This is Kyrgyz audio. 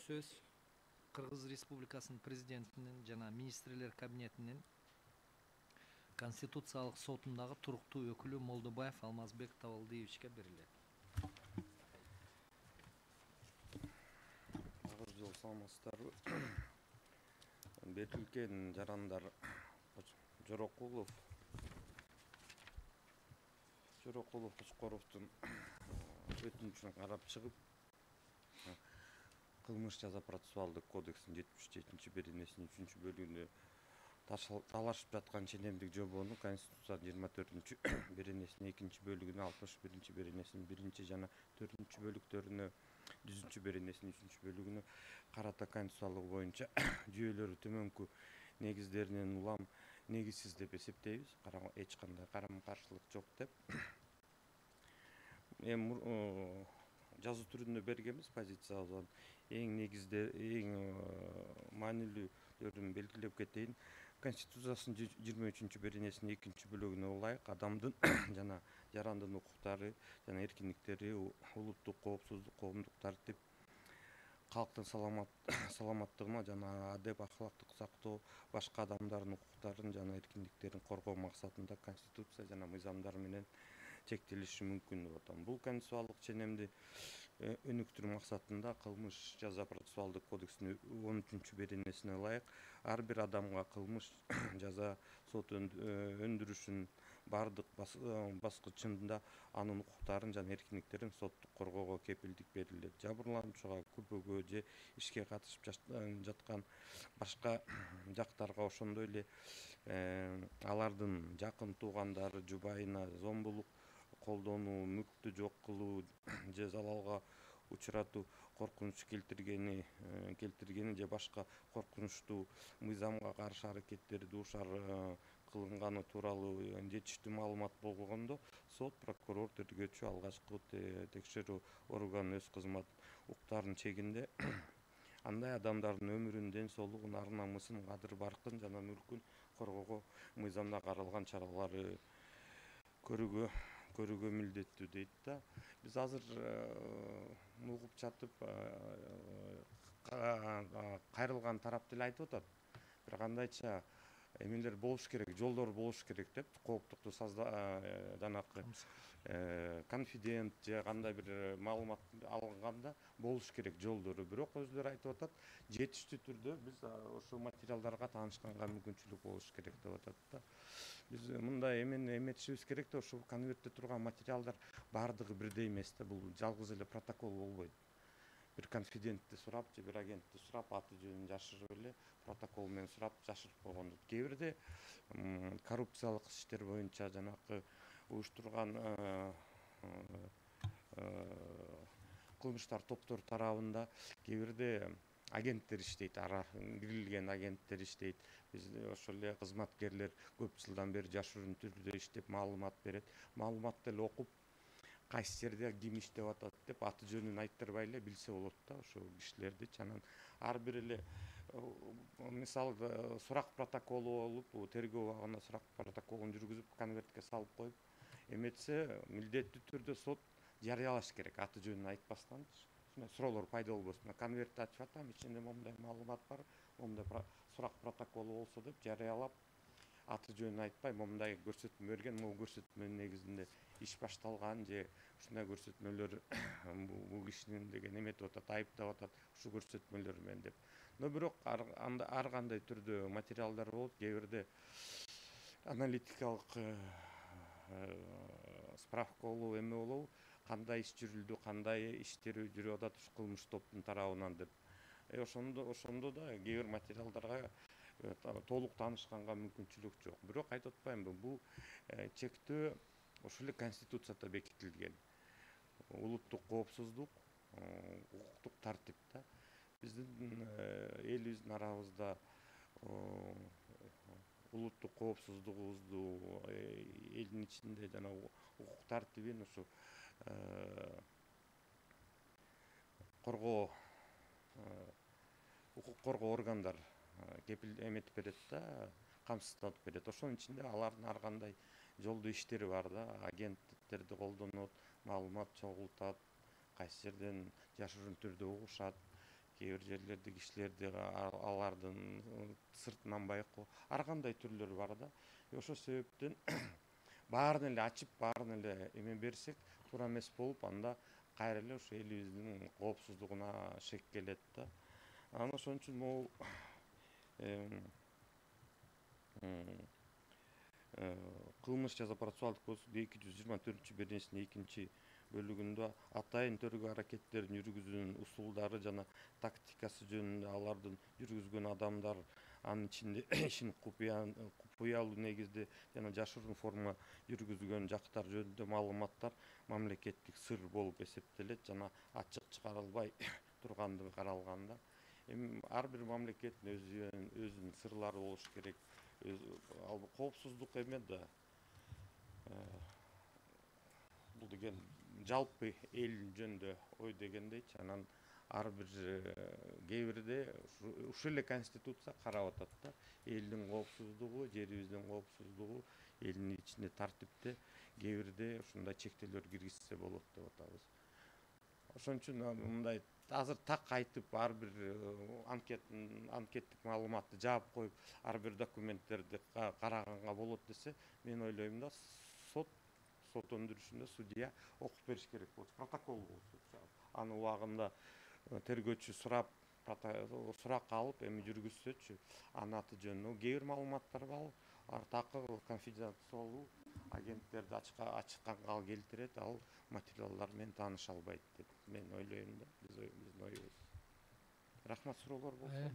сөз Кыргыз Республикасынын президентинин жана министрлер кабинетинин Конституциялык сотундагы туруктуу өкүлү Молдобаев Алмазбек Табалдиевичке берилет. Агыр жол саламатсыздарбы. Берилген жарандар Жорокулов, Кучкоровдун өтүнүчүн карап чыгып, кылмыш жаза процессуалдык кодекстин 77-беренесинин 3-бөлүгүнө талашып жаткан ченемдик жобону Конституциянын 24-беренесинин 2-бөлүгүнө, 61-беренесинин 1 жана 4-бөлүктөрүнө, 100-беренесинин 3-бөлүгүнө карата конституциялыгы боюнча жүйөлөрү төмөнкү негиздеринен улам негизсиз деп эсептейбиз. Эч кандай карама-каршылык жок деп. Жазуу түрүндө бергенбиз позициябызды. Эң маанилүүлөрүн белгилеп кетейин. Конституциясынын 23-беренесинин 2-бөлүгүнө ылайык адамдын жана жарандын укуктары жана эркиндиктери, улуттук коопсуздук, коомдук тартип, калктын саламаттыгына жана адеп акылактык сактоо, башка адамдардын укуктарын жана эркиндиктерин коргоо максатында Конституция жана мыйзамдар менен чектелиши мүмкүн деп атам. Бул конституциялык ченемди өнүктүрүү максатында кылмыш жаза процессуалдык кодекстин 13-беренесине ылайык ар бир адамга кылмыш жаза сот өндүрүшүнүн бардык баскычында анын укуктарын жана эркиндиктерин соттук коргоого кепилдик берилет. Жабырлануучуга, күбөгө же ишке катышып жаткан башка жактарга, ошондой эле алардын жакын туугандары, жубайына зомбулук колдонуу, мүлктү жок кылуу же залалга учуратуу коркунуч келтиргени же башка коркунучтуу мыйзамга каршы аракеттери дуушар кылынганы тууралуу жетиштүү маалымат болгондо сот, прокурор, тергөөчү, алгачкы текшерүү органы өз кызмат укуктарынын чегинде андай адамдардын өмүрүн, ден соолугун, ар-намысын, кадыр-баркын жана мүлкүн коргоого мыйзамда каралган чараларды көрүүгө милдеттүү дейт да. Биз азыр угуп жатып кайрылган тарап деле айтып атат. Бир кандайча эмелер болуш керек, жолдор болуш керек деп, кооптукту жанакы конфидент же кандай бир маалымат алынганда болуш керек жолдору. Бирок өзүлөрү айтып атат, жетиштүү түрдө биз ошол материалдарга таанышканга мүмкүнчүлүк болуш керек деп атат да. Биз мындай эмени эметишибиз керек да, ошол конвертте турган материалдар баардыгы бирдей эмес да. Бул жалгыз эле протокол болбойт. Бир конфидентти сурап же бир агентти сурап, аты жөнүн жашырып эле протокол менен сурап жашырып койгондо. Кээ бирде коррупциялык иштер боюнча жанакы уюштурган кылмыштар топтор тарабында кээ бирде агенттер иштейт, кирилген агенттер иштейт. Биз ошол эле кызматкерлер көп жылдан бери жашыруун түрдө иштеп маалымат берет. Маалыматты эле окуп, кайсы жерде ким иштеп атат деп аты жөнүн айттырбай эле билсе болот да ошол кишилерди. Анан ар бир эле мисалы сурак протоколу болуп, тергөө абагында сурак протоколун жүргүзүп, конвертке салып коюп эметсе, милдеттүү түрдө сот жарыялаш керек, аты жөнүн айтпастан. Суроолор пайда болбосун. Конвертти ачып атам, ичинде момундай маалымат бар, момундай сурак протоколу болсо деп жарыялап, аты жөнүн айтпай, момундай көрсөтмө берген, могу көрсөтмөнүн негизинде иш башталган же ушундай көрсөтмөлөр бул кишинин деген эметип атат, айыптап атат, ушул көрсөтмөлөр менен деп. Но бирок ар кандай түрдө материалдар болот. Кээ бирде аналитикалык справка болобу, эме болобу, кандай иш жүрүлдү, кандай иштер жүрүп атат ушу кылмыш топтун тарабынан деп. Ошондо да кээ бир материалдарга толук таанышканга мүмкүнчүлүк жок. Бирок айтып атпаймынбы, бул чектөө ошол эле Конституцияда бекитилген. Улуттук коопсуздук, укуктук тартип да. Биздин элибиздин арабызда улуттук коопсуздугубузду, элдин ичинде жана укук тартибин ушу коргоо, укук коргоо органдар эметип берет да, камсыздатып берет. Ошонун ичинде алардын ар кандай жолдо иштери бар да, агенттерди колдонот, маалымат чогултат, кайсы жерден жашыруун түрдө угушат. кээ бир жерлерде кишилерди алардын сыртынан байкоо ар кандай түрлөрү бар да. Ошол себептен баарын эле ачып, баарын эле эме берсек туура эмес болуп, анда кайра эле ошо элибиздин коопсуздугуна шек келет да. Анан ошон үчүн могу кылмыш жаза процессуалдык кодекстин 224-беренесинин 2-бөлүгүндө атайын төрөгө аракеттерин жүргүзүүнүн усулдары жана тактикасы жөнүндө алардын жүргүзгөн адамдар, анын ичинде ишин купуялуу негизде жана жашыруун форма жүргүзгөн жактар жөнүндө маалыматтар мамлекеттик сыр болуп эсептелет жана ачык чыгарылбай тургандыгы каралган да. Эми ар бир мамлекеттин өзүнүн сырлары болуш керек. Ал коопсуздук эме да, бул деген жалпы эл жөнүндө ой дегендейчи. Анан ар бир кээ бирде ушул эле конституция карап атат да. Элдин коопсуздугу, жерибиздин коопсуздугу, элдин ичинде тартипте кээ бирде ушундай чектөөлөр киргизсе болот деп атабыз. Ошон үчүн мындай азыр так айтып ар бир анкеттик маалыматты жаап коюп ар бир документтерди караганга болот десе, мен ойлойм да, сот өндүрүшүндө судья окуп бериш керек болот, протокол болсо. Аны убагында тергөөчү сурак алып эми жүргүзсөчү, анын аты жөнү, кээ бир маалыматтар бар, такы конфиденциалдуу агенттерди ачыкканга келтирет, ал материалдар менен тааныша албайт деп мен ойлойм да, биздин оюбуз. Рахмат, суроолор болсо.